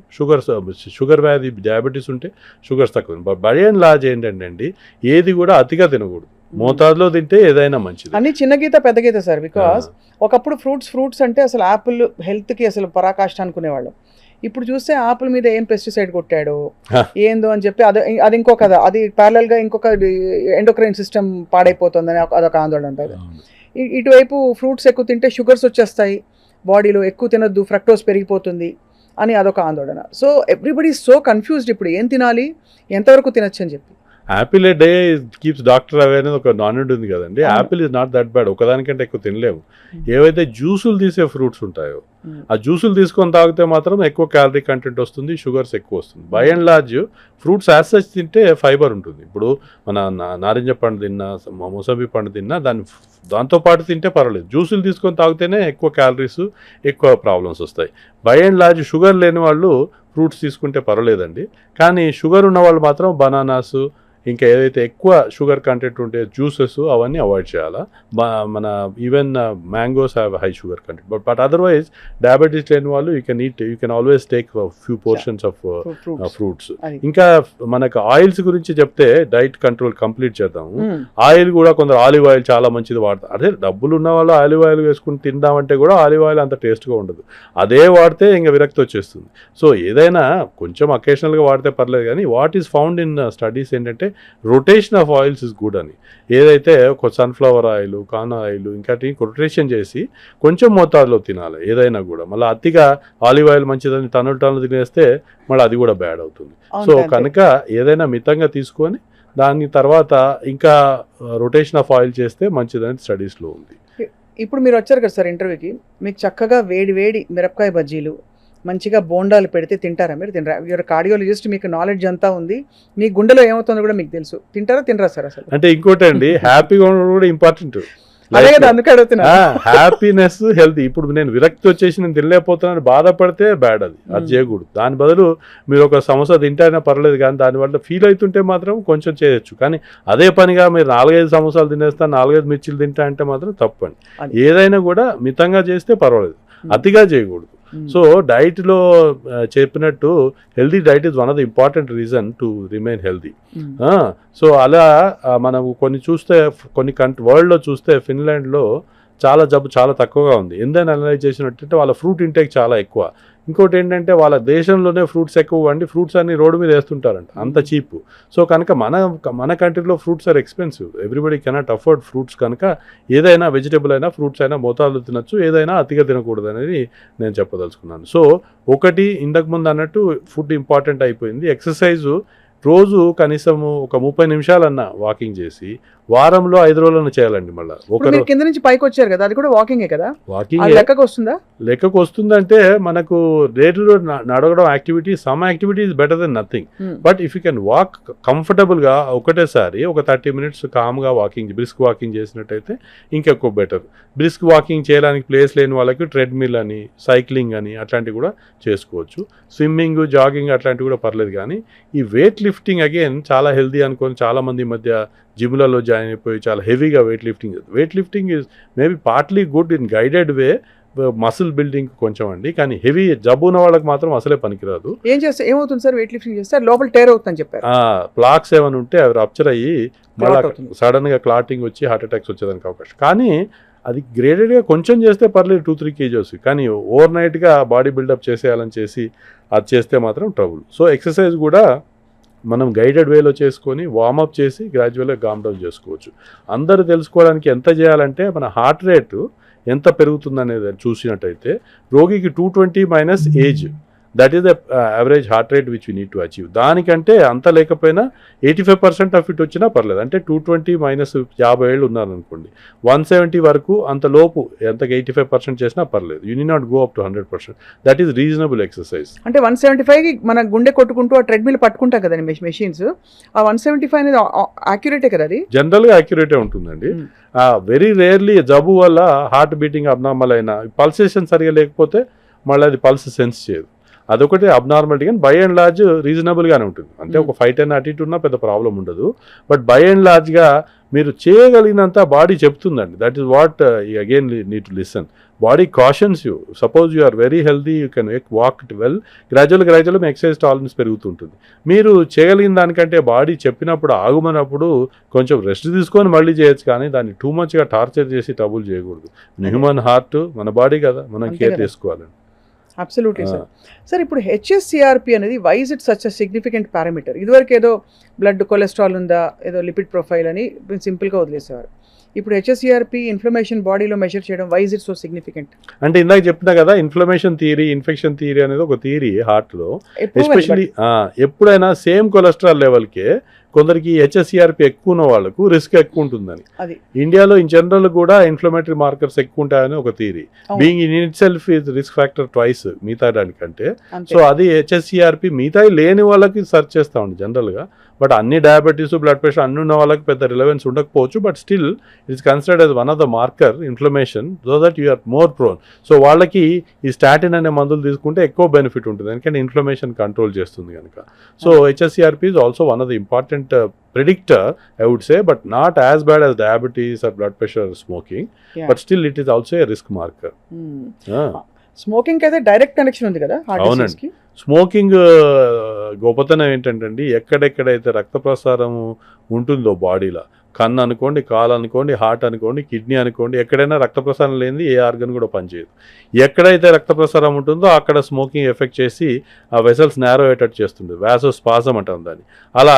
sugar వ్యాధి, diabetes ఉంటే షుగర్స్ తక్కువ తినాలి. బట్ బై అండ్ లార్జ్ ఏంటంటే అండి, ఏది కూడా అతిగా తినకూడదు. మోతాదులో తింటే ఏదైనా మంచిది. అన్ని చిన్న గీత పెద్ద గీత సార్. బికాస్ ఒకప్పుడు ఫ్రూట్స్ అంటే అసలు యాపిల్ హెల్త్కి అసలు పరాకాష్ట అనుకునేవాళ్ళం. ఇప్పుడు చూస్తే ఆపిల్ మీద ఏం పెస్టిసైడ్ కొట్టాడు ఏందో అని చెప్పి అది ఇంకొక కథ. అది ప్యారలల్గా ఇంకొక ఎండోక్రైన్ సిస్టమ్ పాడైపోతుందని అదొక ఆందోళన ఉంటుంది. ఇటువైపు ఫ్రూట్స్ ఎక్కువ తింటే షుగర్స్ వచ్చేస్తాయి బాడీలో, ఎక్కువ తినొద్దు, ఫ్రక్టోస్ పెరిగిపోతుంది అని అదొక ఆందోళన. సో ఎవ్రీబడి సో కన్ఫ్యూజ్డ్ ఇప్పుడు ఏం తినాలి, ఎంతవరకు తినొచ్చు అని చెప్పి. Apple a day keeps doctor away అనేది ఒక నానుడి ఉంది కదండి. Apple is not that bad. ఒకదానికంటే ఎక్కువ తినలేము. ఏవైతే జ్యూసులు తీసే ఫ్రూట్స్ ఉంటాయో ఆ జ్యూసులు తీసుకొని తాగితే మాత్రం ఎక్కువ క్యాలరీ కంటెంట్ వస్తుంది, షుగర్స్ ఎక్కువ వస్తుంది. By and large fruits as such తింటే ఫైబర్ ఉంటుంది. ఇప్పుడు మన నారింజ పండు తిన్నా, మోసంబి పండు తిన్నా దాంతోపాటు తింటే పర్వాలేదు. జ్యూసులు తీసుకొని తాగితేనే ఎక్కువ క్యాలరీస్, ఎక్కువ ప్రాబ్లమ్స్ వస్తాయి. బై అండ్ లార్జ్ షుగర్ లేని వాళ్ళు ఫ్రూట్స్ తీసుకుంటే పర్వాలేదండి. కానీ షుగర్ ఉన్న వాళ్ళు మాత్రం బనానాస్, ఇంకా ఏదైతే ఎక్కువ షుగర్ కంటెంట్ ఉంటే జ్యూసెస్ అవన్నీ అవాయిడ్ చేయాలా. మన even mangoes have high sugar content. But otherwise diabetes లేని వాళ్ళు you can always take few portions of fruits. ఇంకా మనకు ఆయిల్స్ గురించి చెప్తే డైట్ కంట్రోల్ కంప్లీట్ చేద్దాము. ఆయిల్ కూడా కొందరు ఆలివ్ ఆయిల్ చాలా మంచిది వాడతారు. అదే డబ్బులు ఉన్న వాళ్ళు ఆలివ్ ఆయిల్ వేసుకుని తిందామంటే కూడా ఆలివ్ ఆయిల్ అంత టేస్ట్గా ఉండదు. అదే వాడితే ఇంకా విరక్తి వచ్చేస్తుంది. సో ఏదైనా కొంచెం అకేషనల్గా వాడితే పర్లేదు. కానీ what is found in studies ఏంటంటే rotation of oils is good అని. ఏదైతే ఒక సన్ఫ్లవర్ ఆయిల్, కాన్ ఆయిల్ ఇంకా రొటేషన్ చేసి కొంచెం మోతాదులో తినాలి ఏదైనా కూడా. మళ్ళీ అతిగా ఆలివ్ ఆయిల్ మంచిదని టన్నులు తినేస్తే మళ్ళీ అది కూడా బ్యాడ్ అవుతుంది. సో కనుక ఏదైనా మితంగా తీసుకొని దాని తర్వాత ఇంకా రొటేషన్ ఆఫ్ ఆయిల్ చేస్తే మంచిదని స్టడీస్లో ఉంది. ఇప్పుడు మీరు వచ్చారు కదా సార్ ఇంటర్వ్యూకి, మీకు చక్కగా వేడి మిరపకాయ బజ్జీలు, మంచిగా బోండాలు పెడితే తింటారా? మీరు తినరా? యూఆర్ కార్డియాలజిస్ట్, మీకు నాలెడ్జ్ అంతా ఉంది, మీ గుండెలో ఏమవుతుందో కూడా మీకు తెలుసు. తినరా సార్? అసలు అంటే ఇంకోటి అండి, హ్యాపీగా ఉండడం కూడా ఇంపార్టెంట్. అదే కదా, అందుకే అడుగుతున్నా. Happiness, health. ఇప్పుడు నేను విరక్తి వచ్చేసి నేను తినలేకపోతున్నాను బాధపడితే బ్యాడ్, అది చేయకూడదు. దాని బదులు మీరు ఒక సమోసా తింటేనే పర్లేదు, కానీ దానివల్ల ఫీల్ అవుతుంటే మాత్రం కొంచెం చేయొచ్చు. కానీ అదే పనిగా మీరు 4-5 సమోసాలు తినేస్తాను, 4-5 మిర్చిలు తింటా అంటే మాత్రం తప్పండి. ఏదైనా కూడా మితంగా చేస్తే పర్వాలేదు, అతిగా చేయకూడదు. సో డైట్లో చెప్పినట్టు healthy diet is one of the important reason to remain healthy. So అలా మనం కొన్ని వరల్డ్లో చూస్తే ఫిన్లాండ్లో జబ్బు చాలా తక్కువగా ఉంది. ఎందుకని అనలైజ్ చేసినట్టు వాళ్ళ ఫ్రూట్ ఇంటేక్ చాలా ఎక్కువ. ఇంకోటి ఏంటంటే వాళ్ళ దేశంలోనే ఫ్రూట్స్ ఎక్కువ వండి ఫ్రూట్స్ అన్ని రోడ్డు మీద వేస్తుంటారంట, అంత చీప్. సో కనుక మన కంట్రీలో fruits are expensive, everybody cannot afford fruits. కనుక ఏదైనా వెజిటబుల్ అయినా ఫ్రూట్స్ అయినా మోతాదులో తినచ్చు, ఏదైనా అతిగా తినకూడదు అనేది నేను చెప్పదలుచుకున్నాను. సో ఒకటి ఇంతకుముందు అన్నట్టు ఫుడ్ ఇంపార్టెంట్ అయిపోయింది. ఎక్సర్సైజు రోజు కనీసం ఒక 30 నిమిషాలన్నా వాకింగ్ చేసి వారంలో 5 రోజులను చేయాలండి. మళ్ళీ ఇప్పుడు మీరు కింద నుంచి పైకి వచ్చారు కదా, అది కూడా వాకింగే కదా, వాకింగ్ అది లెక్కకు వస్తుందా? లెక్కకు వస్తుందంటే మనకు రేటు నడవడం activity, some activity is better than nothing. But if you can walk కంఫర్టబుల్గా ఒకటేసారి ఒక 30 minutes కామ్గా వాకింగ్, బ్రిస్క్ వాకింగ్ చేసినట్టయితే ఇంకెక్కువ బెటర్. బ్రిస్క్ వాకింగ్ చేయడానికి ప్లేస్ లేని వాళ్ళకి ట్రెడ్మిల్ అని, సైక్లింగ్ అని అట్లాంటివి కూడా చేసుకోవచ్చు. స్విమ్మింగ్, జాగింగ్ అట్లాంటివి కూడా పర్లేదు. కానీ ఈ వెయిట్ లిఫ్టింగ్ అగైన్ చాలా హెల్దీ అనుకొని చాలామంది ఈ మధ్య జిమ్లలో జాయిన్ అయిపోయి చాలా హెవీగా weight lifting is maybe partly good in guided way, muscle building కొంచెం అండి. కానీ హెవీ జబ్బు ఉన్న వాళ్ళకి మాత్రం అసలే పనికిరాదు. ఏమవుతుంది సార్ వెయిట్ లిఫ్టింగ్ చేస్తే? లోపల టేర్ అవుతుందని చెప్పారు. ప్లాక్స్ ఏమైనా ఉంటే అవి రప్చర్ అయ్యి మళ్ళీ సడన్గా క్లాటింగ్ వచ్చి హార్ట్ అటాక్స్ వచ్చేదానికి అవకాశం. కానీ అది గ్రేడెడ్గా కొంచెం చేస్తే పర్లేదు, 2-3 kgs. కానీ ఓవర్ నైట్గా బాడీ బిల్డప్ చేసేయాలని చేసి అది చేస్తే మాత్రం ట్రబుల్. సో ఎక్సర్సైజ్ కూడా మనం గైడెడ్ వేలో చేసుకొని వార్మప్ చేసి గ్రాడ్యువల్గా కామ్ డౌన్ చేసుకోవచ్చు. అందరూ తెలుసుకోవడానికి ఎంత చేయాలంటే మన హార్ట్ రేటు ఎంత పెరుగుతుందనేది చూసినట్టయితే రోగికి 220 minus age, that is the average heart rate which we need to achieve. దానికంటే అంత లేకపోయినా 85% ఆఫ్ ఇట్ వచ్చినా పర్లేదు. అంటే 220 మైనస్ 50 ఏళ్ళు ఉన్నారనుకోండి, 170 వరకు అంత లోపు ఎంతగా 85% చేసినా పర్లేదు. You need not go up to 100%. That is reasonable exercise. అంటే 175కి మన గుండె కొట్టుకుంటూ ఆ ట్రెడ్మిల్ పట్టుకుంటాం కదండి మెషిన్స్, ఆ 175 అనేది యాక్యురేటే కదా? అది జనరల్గా యాక్యురేటే ఉంటుందండి. వెరీ రేర్లీ జబ్బు వల్ల హార్ట్ బీటింగ్ అబ్నార్మల్ అయినా, పల్సేషన్ సరిగా లేకపోతే మళ్ళీ అది పల్స్ సెన్స్ చేయదు, అదొకటి అబ్నార్మాలిటీ. కానీ బై అండ్ లార్జ్ రీజనబుల్గానే ఉంటుంది. అంటే ఒక 5-10 అటు ఇటు ఉన్నా పెద్ద ప్రాబ్లం ఉండదు. బట్ బై అండ్ లార్జ్గా మీరు చేయగలిగినంత బాడీ చెప్తుందండి. That is what again need to listen. Body cautions you. Suppose you are very healthy, you can walk it well, గ్రాడ్యువల్గా మీ ఎక్సర్సైజ్ టాలరెన్స్ పెరుగుతుంటుంది. మీరు చేయగలిగిన దానికంటే బాడీ చెప్పినప్పుడు ఆగుమన్నప్పుడు కొంచెం రెస్ట్ తీసుకొని మళ్ళీ చేయొచ్చు. కానీ దాన్ని టూ మచ్గా టార్చర్ చేసి ట్రబుల్ చేయకూడదు. హ్యూమన్ హార్ట్ మన బాడీ కదా, మనం కేర్ చేసుకోవాలండి. Absolutely sir. సార్ ఇప్పుడు హెచ్ఎస్సిఆర్పి అనేది why is it such a significant parameter? ఇదివరకు ఏదో బ్లడ్ కొలెస్ట్రాల్ ఉందా, ఏదో లిపిడ్ ప్రొఫైల్ అని సింపుల్గా వదిలేసేవారు. ఇప్పుడు హెచ్ఎస్సిఆర్పి ఇన్ఫ్లమేషన్ బాడీలో మెజర్ చేయడం, why is it so significant? అంటే ఇందాక చెప్పినా కదా, ఇన్ఫ్లమేషన్ థియరీ, ఇన్ఫెక్షన్ థియరీ అనేది ఒక థియరీ హార్ట్లో. ఎస్పెషల్లీ ఎప్పుడైనా సేమ్ కొలెస్ట్రాల్ లెవెల్కే కొందరికి హెచ్ఎస్సిఆర్పి ఎక్కువ ఉన్న వాళ్ళకు రిస్క్ ఎక్కువ ఉంటుందని. ఇండియాలో ఇన్ జనరల్ కూడా ఇన్ఫ్లమేటరీ మార్కర్స్ ఎక్కువ ఉంటాయని ఒక theory. Being in it self is risk factor twice మిగతా దానికంటే. సో అది హెచ్ఎస్సిఆర్పి మిగతా లేని వాళ్ళకి సర్చ్ చేస్తామండి జనరల్గా. బట్ అన్ని డయాబెటీస్, బ్లడ్ ప్రెషర్ అన్ని ఉన్న వాళ్ళకి పెద్ద రిలవెన్స్ ఉండకపోవచ్చు. But still it's considered as one of the marker inflammation, so that you are more prone. So వాళ్ళకి ఈ స్టాటిన్ అనే మందులు తీసుకుంటే ఎక్కువ బెనిఫిట్ ఉంటుంది, ఎందుకంటే ఇన్ఫ్లమేషన్ కంట్రోల్ చేస్తుంది కనుక. So HSCRP is also one of the important predictor, I would say, but not as bad as diabetes or blood pressure or smoking. Yeah. But still it is also a risk marker. Smoking అయితే direct connection ఉంది కదా heart disease కి. Smoking గొప్పతనం ఏంటంటే ఎక్కడెక్కడైతే రక్త ప్రసారం ఉంటుందో బాడీలో, కన్ను అనుకోండి, కాలు అనుకోండి, హార్ట్ అనుకోండి, కిడ్నీ అనుకోండి, ఎక్కడైనా రక్త ప్రసారం లేనిది ఏ ఆర్గన్ కూడా పనిచేయదు. ఎక్కడైతే రక్త ప్రసారం ఉంటుందో అక్కడ స్మోకింగ్ ఎఫెక్ట్ చేసి ఆ వెసల్స్ నేరో అయ్యేటట్టు చేస్తుంది. వాసోస్పాజం అంటాం దాన్ని. అలా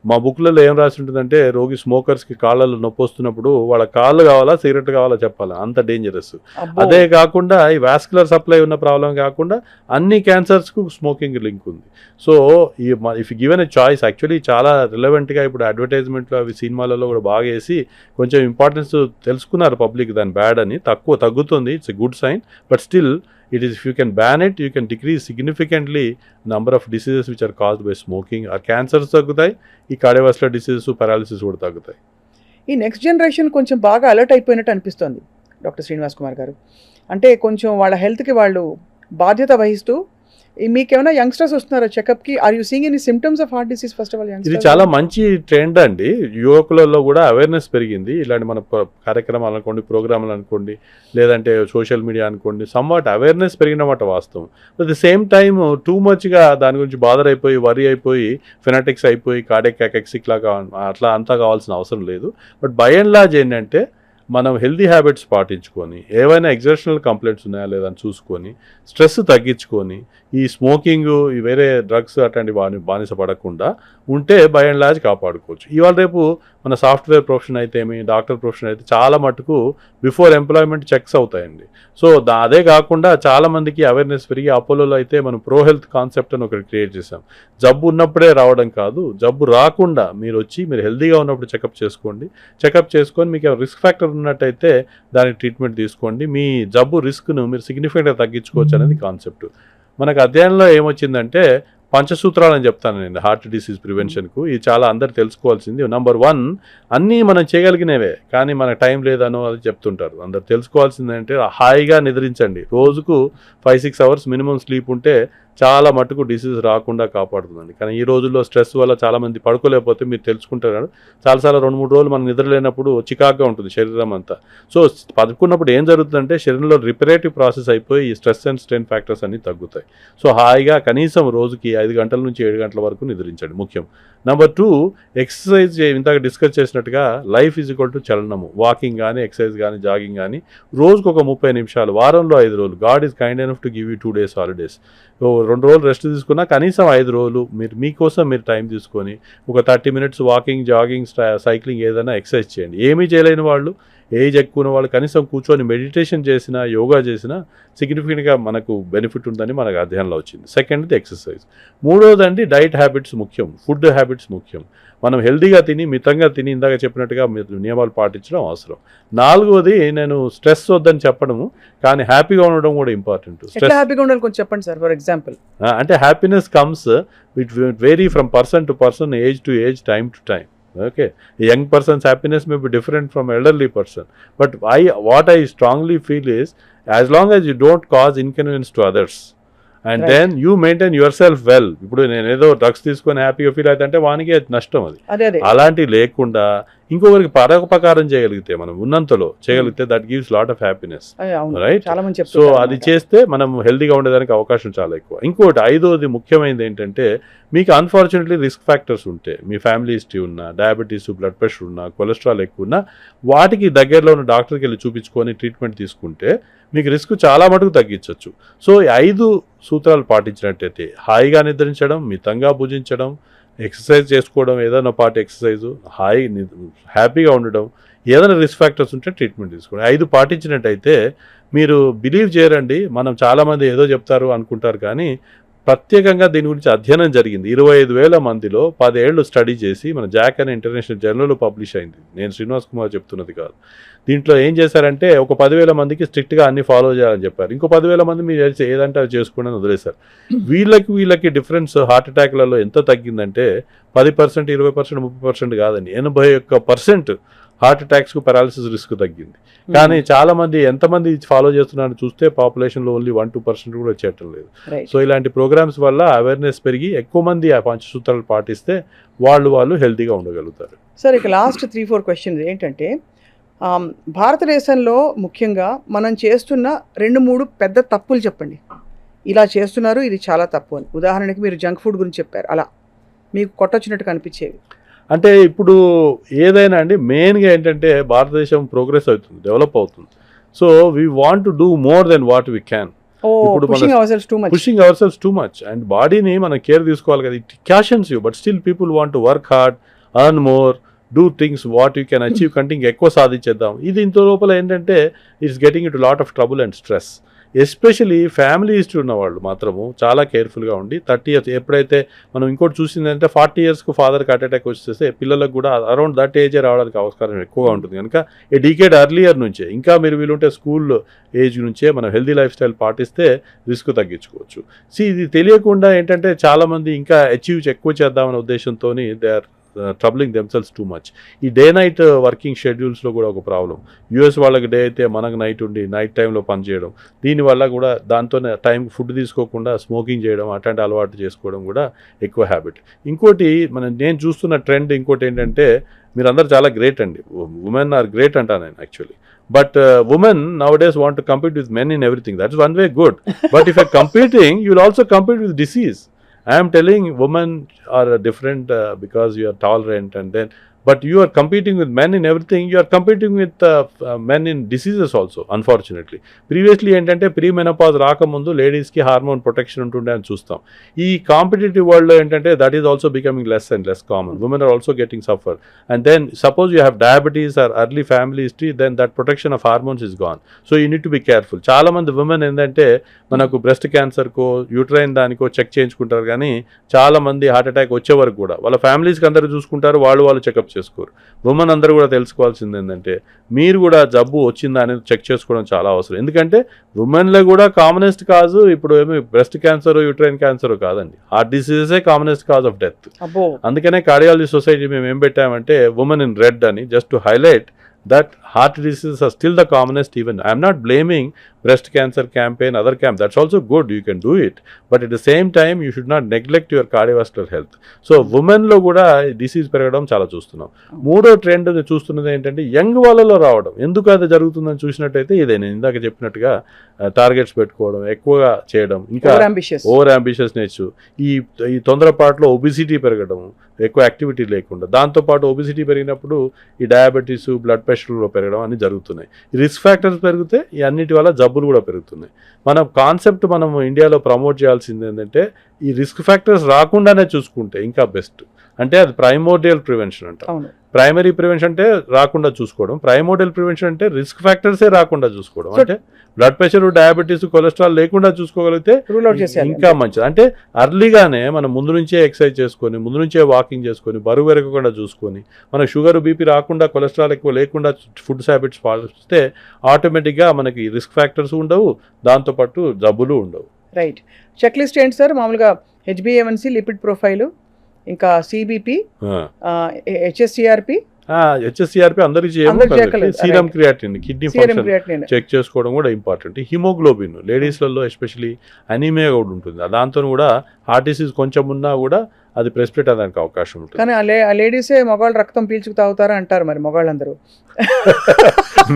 మా బుక్లలో ఏం రాసి ఉంటుందంటే రోగి స్మోకర్స్కి కాళ్ళలో నొప్పి వస్తున్నప్పుడు వాళ్ళ కాళ్ళు కావాలా సిగరెట్ కావాలా చెప్పాలి, అంత డేంజరస్. అదే కాకుండా ఈ వాస్కులర్ సప్లై ఉన్న ప్రాబ్లం కాకుండా అన్ని క్యాన్సర్స్కు స్మోకింగ్ లింక్ ఉంది. So if given a choice, actually చాలా రిలవెంట్గా ఇప్పుడు అడ్వర్టైజ్మెంట్లో అవి సినిమాలలో కూడా బాగా వేసి కొంచెం ఇంపార్టెన్స్ తెలుసుకున్నారు పబ్లిక్ దాని బ్యాడ్ అని. తగ్గుతుంది, it's a good sign. But still it is, if you can ban it, you can decrease significantly number of diseases which are caused by smoking. Or cancers తగ్గుతాయి, ఈ కార్డియోవాస్కులర్ డిసీజెస్, పారాలిసిస్ కూడా తగ్గుతాయి. ఈ next generation కొంచెం బాగా alert అయిపోయినట్టు అనిపిస్తుంది doctor Srinivas Kumar గారు. అంటే కొంచెం వాళ్ళ హెల్త్కి వాళ్ళు బాధ్యత వహిస్తూ, మీకేమైనా యంగ్స్టర్స్ వస్తున్నారా చెకప్కి? Are you seeing any symptoms of heart disease? First of all ఇది చాలా మంచి ట్రెండ్ అండి. యువకులలో కూడా అవేర్నెస్ పెరిగింది. ఇలాంటి మన కార్యక్రమాలు అనుకోండి, ప్రోగ్రాంలు అనుకోండి, లేదంటే సోషల్ మీడియా అనుకోండి, సమ్వాట్ అవేర్నెస్ పెరిగినమాట వాస్తవం. At the same time too మచ్గా దాని గురించి బాదర్ అయిపోయి, వరీ అయిపోయి, ఫెనాటిక్స్ అయిపోయి, కార్డియాక్ ఎక్సిక్ లాగా అట్లా అంతా కావాల్సిన అవసరం లేదు. బట్ బై అండ్ లార్జ్ ఏంటంటే మనం హెల్దీ హ్యాబిట్స్ పాటించుకొని ఏవైనా ఎగ్జర్షనల్ కంప్లైంట్స్ ఉన్నాయా లేదా అని చూసుకొని స్ట్రెస్ తగ్గించుకొని ఈ స్మోకింగ్ ఈ వేరే డ్రగ్స్ అట్లాంటి బానిస పడకుండా ఉంటే బై అండ్ లార్జ్ కాపాడుకోవచ్చు. ఇవాళ రేపు మన సాఫ్ట్వేర్ ప్రొఫెషన్ అయితేమి డాక్టర్ ప్రొఫెషన్ అయితే చాలా మటుకు బిఫోర్ ఎంప్లాయ్మెంట్ చెక్స్ అవుతాయండి. సో అదే కాకుండా చాలామందికి అవేర్నెస్ పెరిగి అపోలోలో అయితే మనం ప్రో హెల్త్ కాన్సెప్ట్ అని ఒకటి క్రియేట్ చేసాం. జబ్బు ఉన్నప్పుడే రావడం కాదు, జబ్బు రాకుండా మీరు వచ్చి మీరు హెల్తీగా ఉన్నప్పుడు చెకప్ చేసుకోండి. చెకప్ చేసుకొని మీకు రిస్క్ ఫ్యాక్టర్ ఉన్నట్టయితే దానికి ట్రీట్మెంట్ తీసుకోండి. మీ జబ్బు రిస్క్ను మీరు సిగ్నిఫికెంట్గా తగ్గించుకోవచ్చు అనేది కాన్సెప్ట్. మనకు అధ్యయనంలో ఏమొచ్చిందంటే పంచసూత్రాలు అని చెప్తాను నేను హార్ట్ డిసీజ్ ప్రివెన్షన్కు. ఇది చాలా అందరు తెలుసుకోవాల్సింది. నెంబర్ 1, అన్నీ మనం చేయగలిగినవే కానీ మనకు టైం లేదనో అది చెప్తుంటారు. అందరు తెలుసుకోవాల్సింది అంటే హాయిగా నిద్రించండి. రోజుకు 5-6 అవర్స్ మినిమం స్లీప్ ఉంటే చాలా మటుకు డిసీజ్ రాకుండా కాపాడుతుందండి. కానీ ఈ రోజుల్లో స్ట్రెస్ వల్ల చాలామంది పడుకోలేకపోతే మీరు తెలుసుకుంటారు చాలాసార్లు 2-3 రోజులు మనం నిద్రలేనప్పుడు చికాగ్గా ఉంటుంది శరీరం అంతా. సో పడుకున్నప్పుడు ఏం జరుగుతుందంటే శరీరంలో రిపరేటివ్ ప్రాసెస్ అయిపోయి ఈ స్ట్రెస్ అండ్ స్ట్రెయిన్ ఫ్యాక్టర్స్ అన్నీ తగ్గుతాయి. సో హాయిగా కనీసం రోజుకి 5 గంటల నుంచి 7 గంటల వరకు నిద్రించండి ముఖ్యం. నెంబర్ 2, ఎక్సర్సైజ్ ఇందాక డిస్కస్ చేసినట్టుగా లైఫ్ ఈజ్ ఈక్వల్ టు చలనము. వాకింగ్ కానీ ఎక్సర్సైజ్ కానీ జాగింగ్ కానీ రోజుకు ఒక 30 నిమిషాలు, వారంలో 5 రోజులు. God is kind enough to give you 2 days holidays. 2 రోజులు రెస్ట్ తీసుకున్నా కనీసం 5 రోజులు మీకోసం మీరు టైం తీసుకొని ఒక 30 minutes వాకింగ్, జాగింగ్, సైక్లింగ్ ఏదైనా ఎక్సర్సైజ్ చేయండి. ఏమీ చేయలేని వాళ్ళు, ఏజ్ ఎక్కువ ఉన్న వాళ్ళు కనీసం కూర్చొని మెడిటేషన్ చేసినా యోగా చేసినా సిగ్నిఫికెంట్గా మనకు బెనిఫిట్ ఉందని మనకు అధ్యయనంలో వచ్చింది. సెకండ్ది ఎక్సర్సైజ్. మూడోదండి డైట్ హ్యాబిట్స్ ముఖ్యం, ఫుడ్ హ్యాబిట్స్ ముఖ్యం. మనం హెల్తీగా తిని మితంగా తిని ఇందాక చెప్పినట్టుగా నియమాలు పాటించడం అవసరం. 4వది నేను స్ట్రెస్ వద్దని చెప్పడము కానీ హ్యాపీగా ఉండడం కూడా ఇంపార్టెంట్. హ్యాపీగా ఉండాలి కొంచెం చెప్పండి సార్. ఫర్ ఎగ్జాంపుల్ అంటే happiness comes it vary from person to person, age to age, time to time. Okay, a young person's happiness may be different from elderly person, but what I strongly feel is as long as you don't cause inconvenience to others and right. then you maintain yourself well. ఇప్పుడు నేను ఏదో drugs తీసుకొని హ్యాపీగా feel అవుతుంటే వానికి నష్టం అది. అలాంటివి లేకుండా ఇంకొకరికి పరోపకారం చేయగలిగితే మనం ఉన్నంతలో చేయగలిగితే that gives lot of happiness, right? So అది చేస్తే మనం హెల్తీగా ఉండడానికి అవకాశం చాలా ఎక్కువ. ఇంకోటి 5వది ముఖ్యమైనది ఏంటంటే మీకు అన్ఫార్చునేట్లీ రిస్క్ ఫ్యాక్టర్స్ ఉంటే, మీ ఫ్యామిలీ హిస్టరీ ఉన్నా, డయాబెటీస్, బ్లడ్ ప్రెషర్ ఉన్నా, కొలెస్ట్రాల్ ఎక్కువ ఉన్నా వాటికి దగ్గరలో ఉన్న డాక్టర్కి వెళ్ళి చూపించుకొని ట్రీట్మెంట్ తీసుకుంటే మీకు రిస్క్ చాలా మటుకు తగ్గించవచ్చు. సో ఈ 5 సూత్రాలు పాటించినట్టయితే హాయిగా నిద్రించడం, మితంగా భుజించడం, ఎక్సర్సైజ్ చేసుకోవడం, ఏదైనా పాటు ఎక్సర్సైజు, హ్యాపీగా ఉండడం, ఏదైనా రిస్క్ ఫ్యాక్టర్స్ ఉంటే ట్రీట్మెంట్ తీసుకోండి. 5 పాటించినట్టయితే మీరు బిలీవ్ చేయరండి, మనం చాలామంది ఏదో చెప్తారు అనుకుంటారు కానీ ప్రత్యేకంగా దీని గురించి అధ్యయనం జరిగింది. 25,000 మందిలో 10 ఏళ్ళు స్టడీ చేసి మన జాక్ అనే ఇంటర్నేషనల్ జర్నల్లో పబ్లిష్ అయింది. నేను శ్రీనివాస్ కుమార్ చెప్తున్నది కాదు. దీంట్లో ఏం చేశారంటే ఒక 10,000 మందికి స్ట్రిక్ట్గా అన్ని ఫాలో చేయాలని చెప్పారు. ఇంకో 10,000 మంది మీరు ఏదంటే అది చేసుకోండి అని వదిలేశారు. వీళ్ళకి డిఫరెన్స్ హార్ట్ అటాక్లలో ఎంత తగ్గిందంటే 10%, 20%, 30% కాదండి, 81% హార్ట్ అటాక్స్కు పారాలిసిస్ రిస్క్ తగ్గింది. కానీ చాలా మంది ఎంతమంది ఫాలో చేస్తున్నారని చూస్తే పాపులేషన్లో ఓన్లీ 1-2% కూడా వచ్చేయటం లేదు. సో ఇలాంటి ప్రోగ్రామ్స్ వల్ల అవేర్నెస్ పెరిగి ఎక్కువ మంది ఆ పంచసూత్రాలు పాటిస్తే వాళ్ళు హెల్తీగా ఉండగలుగుతారు. సార్ ఇక లాస్ట్ 3-4 క్వశ్చన్స్ ఏంటంటే భారతదేశంలో ముఖ్యంగా మనం చేస్తున్న 2-3 పెద్ద తప్పులు చెప్పండి. ఇలా చేస్తున్నారు, ఇది చాలా తప్పు అని. ఉదాహరణకి మీరు జంక్ ఫుడ్ గురించి చెప్పారు, అలా మీకు కొట్టొచ్చినట్టు కనిపించేవి. అంటే ఇప్పుడు ఏదైనా అండి మెయిన్గా ఏంటంటే భారతదేశం ప్రోగ్రెస్ అవుతుంది, డెవలప్ అవుతుంది. So we want to do more than what we can. ఇప్పుడు pushing our cells too much and బాడీని మనం కేర్ తీసుకోవాలి కదా. It cautions you but still people want to work hard, earn more, do things what you can achieve కంటే ఎక్కువ సాధించేద్దాం. ఇది ఇంత లోపల ఏంటంటే it's getting it lot of trouble and stress. Especially family history ఉన్న వాళ్ళు మాత్రము చాలా కేర్ఫుల్గా ఉండి 30 years ఎప్పుడైతే మనం ఇంకోటి చూసిందంటే 40 yearsకు ఫాదర్కి హార్ట్ అటాక్ వచ్చేస్తే పిల్లలకు కూడా అరౌండ్ దట్ ఏజే రావడానికి అవకాశం ఎక్కువగా ఉంటుంది. కనుక ఏ డికేడ్ ఎర్లియర్ నుంచే ఇంకా మీరు వీలుంటే స్కూల్ ఏజ్ నుంచే మనం హెల్దీ లైఫ్ స్టైల్ పాటిస్తే రిస్క్ తగ్గించుకోవచ్చు. ఇది తెలియకుండా ఏంటంటే చాలామంది ఇంకా ఎక్కువ చేద్దామనే ఉద్దేశంతో they are troubling themselves too much. ఈ డే నైట్ వర్కింగ్ షెడ్యూల్స్లో కూడా ఒక ప్రాబ్లం. యూఎస్ వాళ్ళకి డే అయితే మనకు నైట్ ఉండి నైట్ టైంలో పనిచేయడం, దీనివల్ల కూడా దాంతోనే టైంకి ఫుడ్ తీసుకోకుండా స్మోకింగ్ చేయడం, అట్లాంటి అలవాటు చేసుకోవడం కూడా ఎక్కువ హ్యాబిట్. ఇంకోటి నేను చూస్తున్న ట్రెండ్ ఇంకోటి ఏంటంటే మీరందరూ చాలా గ్రేట్ అండి, ఉమెన్ ఆర్ గ్రేట్ అంటాను నేను actually. But women nowadays want to compete with men in everything. That's one way good. But if you're competing, you'll also compete with disease. I am telling women are different because you are tolerant and then but you are competing with men in everything, you are competing with men in diseases also unfortunately. Previously ఏంటంటే pre menopause రాకముందు లేడీస్కి hormone protection ఉంటుండే అని చూస్తాం. ఈ competitive వరల్డ్లో ఏంటంటే that is also becoming less and less common. Women are also getting suffer. And then suppose you have diabetes or early family history, then that protection of hormones is gone. So you need to be careful. చాలా మంది women ఏంటంటే మనకు breast క్యాన్సర్కో uterine దానికో check చేయించుకుంటారు, కానీ చాలా మంది హార్ట్ అటాక్ వచ్చే వరకు కూడా వాళ్ళ ఫ్యామిలీస్కి అందరూ చూసుకుంటారు, వాళ్ళు చెకప్ చేసుకోరు. ఉమెన్ అందరూ కూడా తెలుసుకోవాల్సింది ఏంటంటే మీరు కూడా జబ్బు వచ్చిందా అనేది చెక్ చేసుకోవడం చాలా అవసరం. ఎందుకంటే ఉమెన్లో కూడా కామనెస్ట్ కాజు ఇప్పుడు ఏమి బ్రెస్ట్ క్యాన్సర్ యూట్రైన్ క్యాన్సర్ కాదండి, హార్ట్ డిసీజెసే కామనెస్ట్ కాజ్ ఆఫ్ డెత్. అందుకనే కార్డియాలజీ సొసైటీ మేము ఏం పెట్టామంటే ఉమెన్ ఇన్ రెడ్ అని, just to highlight that heart diseases are still the commonest. Even I am not blaming breast cancer campaign, other camp, that's also good, you can do it, but at the same time you should not neglect your cardiovascular health. So women లో కూడా disease పెరగడం చాలా చూస్తున్నాం. మూడో trend చూస్తున్నది ఏంటంటే young వాళ్ళలో రావడం. ఎందుకు అది జరుగుతుందని చూసినట్టయితే ఇదే నేను ఇందాక చెప్పినట్టుగా టార్గెట్స్ పెట్టుకోవడం, ఎక్కువగా చేయడం, ఇంకా ఓవర్ అంబిషియస్నెస్, ఈ తొందరపాటులో ఒబిసిటీ పెరగడం, ఎక్కువ యాక్టివిటీ లేకుండా, దాంతోపాటు ఒబిసిటీ పెరిగినప్పుడు ఈ డయాబెటీస్, బ్లడ్ ప్రెషర్ పెరగడం అన్ని జరుగుతున్నాయి. రిస్క్ ఫ్యాక్టర్స్ పెరిగితే ఈ అన్నిటి వల్ల జబ్బులు కూడా పెరుగుతున్నాయి. మన కాన్సెప్ట్ మనం ఇండియాలో ప్రమోట్ చేయాల్సింది ఏంటంటే ఈ రిస్క్ ఫ్యాక్టర్స్ రాకుండానే చూసుకుంటే ఇంకా బెస్ట్. అంటే అది ప్రైమోర్డియల్ ప్రివెన్షన్ అంట. ప్రైమరీ ప్రివెన్షన్ అంటే రాకుండా చూసుకోవడం, ప్రైమోర్డియల్ ప్రివెన్షన్ అంటే రిస్క్ ఫ్యాక్టర్సే రాకుండా చూసుకోవడం. అంటే బ్లడ్ ప్రెషర్, డయాబెటీస్, కొలెస్ట్రాల్ లేకుండా చూసుకోగలిగితే ఇంకా మంచిది. అంటే అర్లీగానే మనం ముందు నుంచే ఎక్సర్సైజ్ చేసుకొని, ముందు నుంచే వాకింగ్ చేసుకొని, బరువు పెరగకుండా చూసుకొని, మనకు షుగర్, బీపీ రాకుండా, కొలెస్ట్రాల్ ఎక్కువ లేకుండా ఫుడ్ హ్యాబిట్స్ పాటిస్తే ఆటోమేటిక్గా మనకి రిస్క్ ఫ్యాక్టర్స్ ఉండవు, దాంతోపాటు జబ్బులు ఉండవు. రైట్. చెక్ లిస్ట్ ఏంటి సార్? మామూలుగా HbA1c, లిపిడ్ ప్రొఫైలు, ఇంకా CBP, HSCRP అందరికి serum creatinine, kidney function check చేసుకోవడం కూడా ఇంపార్టెంట్. హిమోగ్లోబిన్ లేడీస్లలో ఎస్పెషలీ అనీమియా కూడా ఉంటుంది, దాంతో కూడా హార్ట్ డిసీజ్ కొంచెం ఉన్నా కూడా అది ప్రెసిపిటేట్ అవ్వడానికి అవకాశం ఉంటుంది. కానీ ఆ లేడీసే మగవాళ్ళు రక్తం పీల్చుకు తాగుతారా అంటారు, మరి మగవాళ్ళందరూ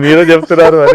మీరే చెప్తున్నారు మరి.